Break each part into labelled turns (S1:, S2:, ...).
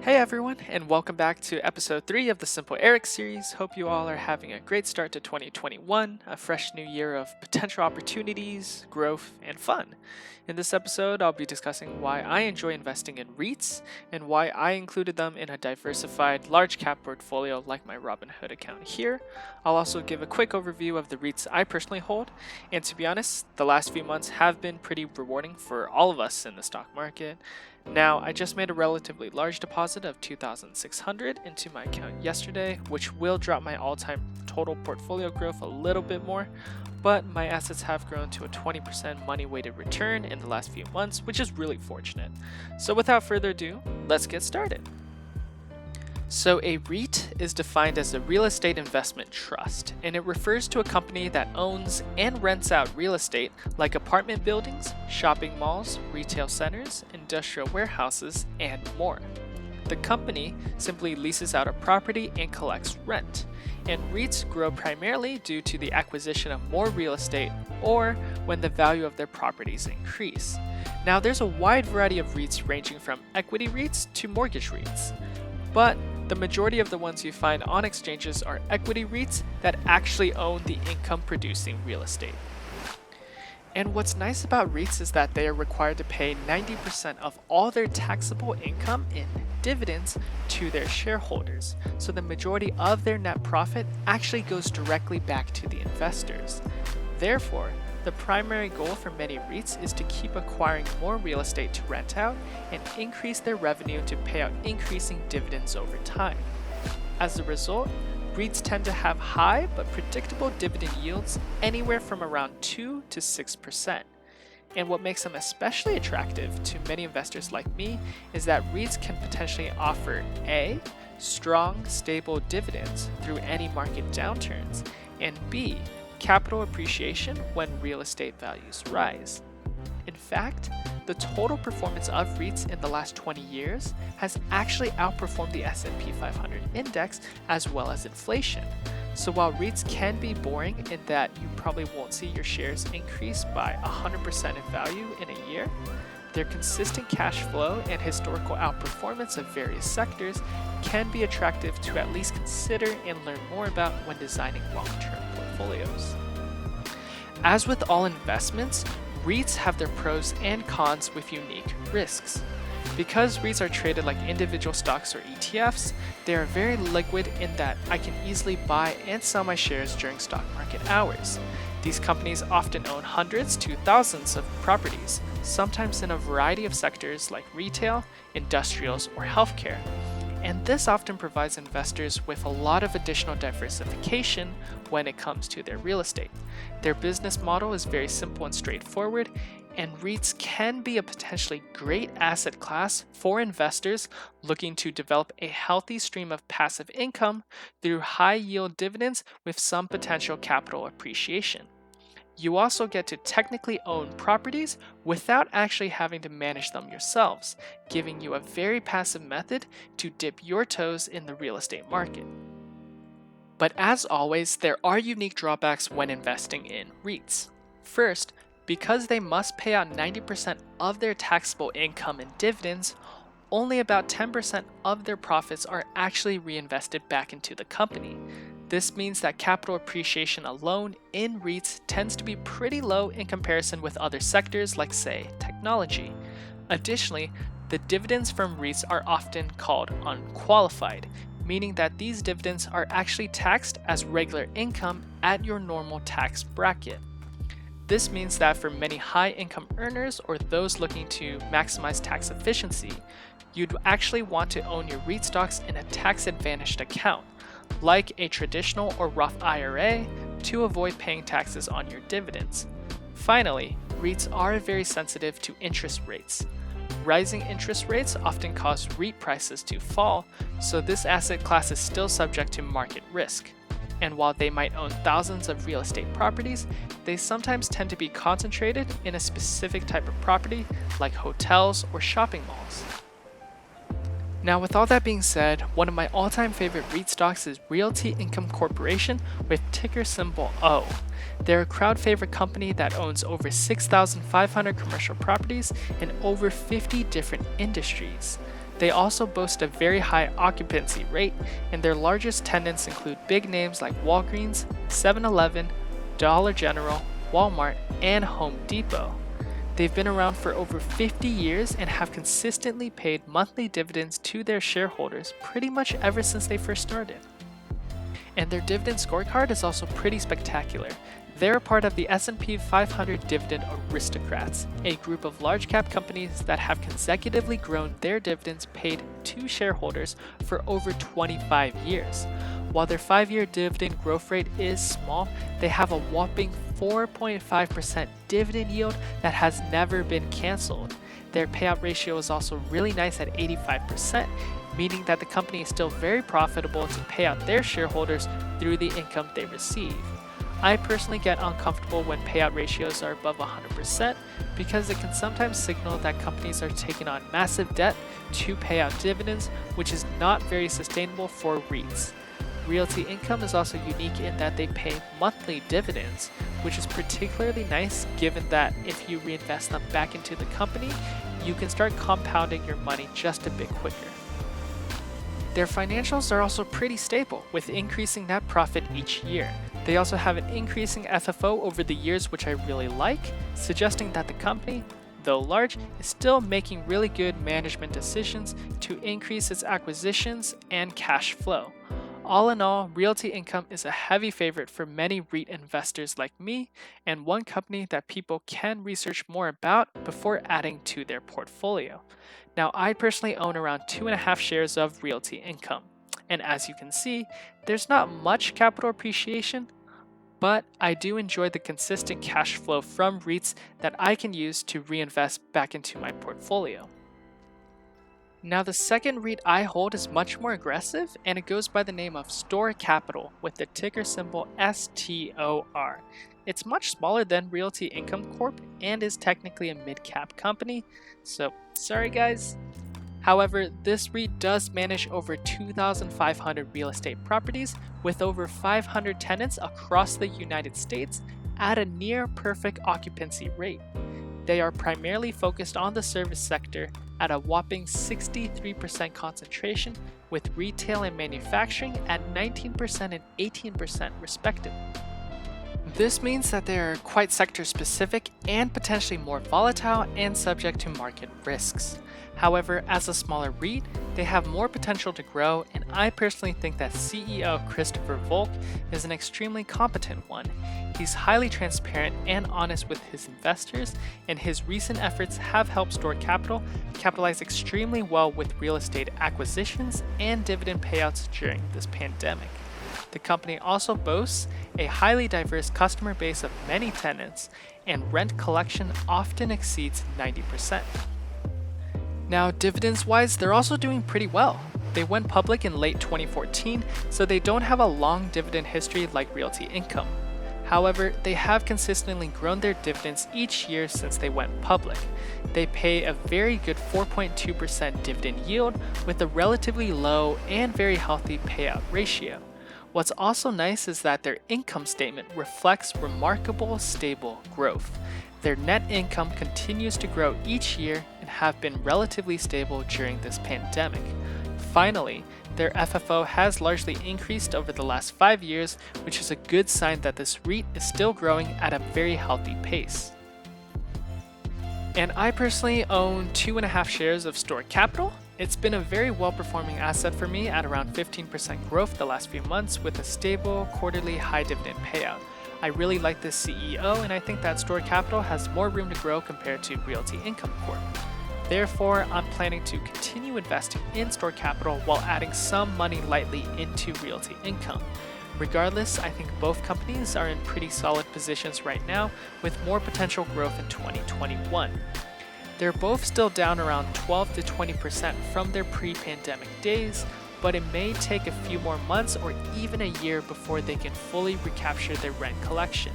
S1: Hey everyone, and welcome back to episode 3 of the Simple Eric series. Hope you all are having a great start to 2021, a fresh new year of potential opportunities, growth, and fun. In this episode, I'll be discussing why I enjoy investing in REITs and why I included them in a diversified large cap portfolio like my Robinhood account here. I'll also give a quick overview of the REITs I personally hold, and to be honest, the last few months have been pretty rewarding for all of us in the stock market. Now, I just made a relatively large deposit of $2,600 into my account yesterday, which will drop my all-time total portfolio growth a little bit more, but my assets have grown to a 20% money-weighted return in the last few months, which is really fortunate. So without further ado, let's get started. So a REIT is defined as a real estate investment trust, and it refers to a company that owns and rents out real estate like apartment buildings, shopping malls, retail centers, industrial warehouses, and more. The company simply leases out a property and collects rent, and REITs grow primarily due to the acquisition of more real estate or when the value of their properties increase. Now there's a wide variety of REITs ranging from equity REITs to mortgage REITs, but the majority of the ones you find on exchanges are equity REITs that actually own the income-producing real estate. And what's nice about REITs is that they are required to pay 90% of all their taxable income in dividends to their shareholders, so the majority of their net profit actually goes directly back to the investors. Therefore, the primary goal for many REITs is to keep acquiring more real estate to rent out and increase their revenue to pay out increasing dividends over time. As a result, REITs tend to have high but predictable dividend yields anywhere from around 2 to 6%. And what makes them especially attractive to many investors like me is that REITs can potentially offer A, strong, stable dividends through any market downturns, and B, capital appreciation when real estate values rise. In fact, the total performance of REITs in the last 20 years has actually outperformed the S&P 500 index as well as inflation. So while REITs can be boring in that you probably won't see your shares increase by 100% in value in a year, their consistent cash flow and historical outperformance of various sectors can be attractive to at least consider and learn more about when designing long-term portfolios. As with all investments, REITs have their pros and cons with unique risks. Because REITs are traded like individual stocks or ETFs, they are very liquid in that I can easily buy and sell my shares during stock market hours. These companies often own hundreds to thousands of properties, sometimes in a variety of sectors like retail, industrials, or healthcare. And this often provides investors with a lot of additional diversification when it comes to their real estate. Their business model is very simple and straightforward, and REITs can be a potentially great asset class for investors looking to develop a healthy stream of passive income through high yield dividends with some potential capital appreciation. You also get to technically own properties without actually having to manage them yourselves, giving you a very passive method to dip your toes in the real estate market. But as always, there are unique drawbacks when investing in REITs. First, because they must pay out 90% of their taxable income in dividends, only about 10% of their profits are actually reinvested back into the company. This means that capital appreciation alone in REITs tends to be pretty low in comparison with other sectors like, say, technology. Additionally, the dividends from REITs are often called unqualified, meaning that these dividends are actually taxed as regular income at your normal tax bracket. This means that for many high-income earners or those looking to maximize tax efficiency, you'd actually want to own your REIT stocks in a tax-advantaged account, like a traditional or Roth IRA, to avoid paying taxes on your dividends. Finally, REITs are very sensitive to interest rates. Rising interest rates often cause REIT prices to fall, so this asset class is still subject to market risk. And while they might own thousands of real estate properties, they sometimes tend to be concentrated in a specific type of property like hotels or shopping malls. Now, with all that being said, one of my all-time favorite REIT stocks is Realty Income Corporation with ticker symbol O. They're a crowd favorite company that owns over 6,500 commercial properties in over 50 different industries. They also boast a very high occupancy rate, and their largest tenants include big names like Walgreens, 7-Eleven, Dollar General, Walmart, and Home Depot. They've been around for over 50 years and have consistently paid monthly dividends to their shareholders pretty much ever since they first started. And their dividend scorecard is also pretty spectacular. They're a part of the S&P 500 Dividend Aristocrats, a group of large-cap companies that have consecutively grown their dividends paid to shareholders for over 25 years. While their 5-year dividend growth rate is small, they have a whopping 4.5% dividend yield that has never been canceled. Their payout ratio is also really nice at 85%, meaning that the company is still very profitable to pay out their shareholders through the income they receive. I personally get uncomfortable when payout ratios are above 100% because it can sometimes signal that companies are taking on massive debt to pay out dividends, which is not very sustainable for REITs. Realty Income is also unique in that they pay monthly dividends, which is particularly nice given that if you reinvest them back into the company, you can start compounding your money just a bit quicker. Their financials are also pretty stable, with increasing net profit each year. They also have an increasing FFO over the years, which I really like, suggesting that the company, though large, is still making really good management decisions to increase its acquisitions and cash flow. All in all, Realty Income is a heavy favorite for many REIT investors like me, and one company that people can research more about before adding to their portfolio. Now, I personally own around 2.5 shares of Realty Income, and as you can see, there's not much capital appreciation, but I do enjoy the consistent cash flow from REITs that I can use to reinvest back into my portfolio. Now, the second REIT I hold is much more aggressive, and it goes by the name of STOR Capital with the ticker symbol STOR. It's much smaller than Realty Income Corp and is technically a mid-cap company, so sorry guys. However, this REIT does manage over 2,500 real estate properties with over 500 tenants across the United States at a near perfect occupancy rate. They are primarily focused on the service sector at a whopping 63% concentration, with retail and manufacturing at 19% and 18% respectively. This means that they are quite sector specific and potentially more volatile and subject to market risks. However, as a smaller REIT, they have more potential to grow, and I personally think that CEO Christopher Volk is an extremely competent one. He's highly transparent and honest with his investors, and his recent efforts have helped STOR Capital capitalize extremely well with real estate acquisitions and dividend payouts during this pandemic. The company also boasts a highly diverse customer base of many tenants, and rent collection often exceeds 90%. Now, dividends-wise, they're also doing pretty well. They went public in late 2014, so they don't have a long dividend history like Realty Income. However, they have consistently grown their dividends each year since they went public. They pay a very good 4.2% dividend yield with a relatively low and very healthy payout ratio. What's also nice is that their income statement reflects remarkable stable growth. Their net income continues to grow each year and have been relatively stable during this pandemic. Finally, their FFO has largely increased over the last 5 years, which is a good sign that this REIT is still growing at a very healthy pace. And I personally own 2.5 shares of STOR Capital. It's been a very well-performing asset for me at around 15% growth the last few months with a stable quarterly high dividend payout. I really like this CEO, and I think that STOR Capital has more room to grow compared to Realty Income Corp. Therefore, I'm planning to continue investing in STOR Capital while adding some money lightly into Realty Income. Regardless, I think both companies are in pretty solid positions right now with more potential growth in 2021. They're both still down around 12 to 20% from their pre-pandemic days, but it may take a few more months or even a year before they can fully recapture their rent collection.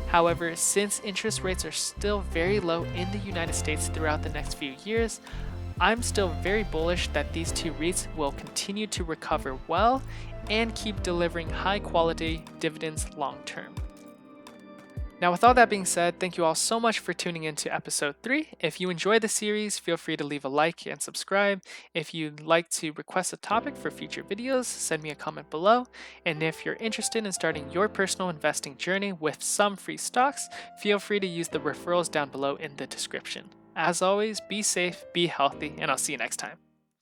S1: However, since interest rates are still very low in the United States throughout the next few years, I'm still very bullish that these two REITs will continue to recover well and keep delivering high quality dividends long term. Now, with all that being said, thank you all so much for tuning in to episode 3. If you enjoy the series, feel free to leave a like and subscribe. If you'd like to request a topic for future videos, send me a comment below. And if you're interested in starting your personal investing journey with some free stocks, feel free to use the referrals down below in the description. As always, be safe, be healthy, and I'll see you next time.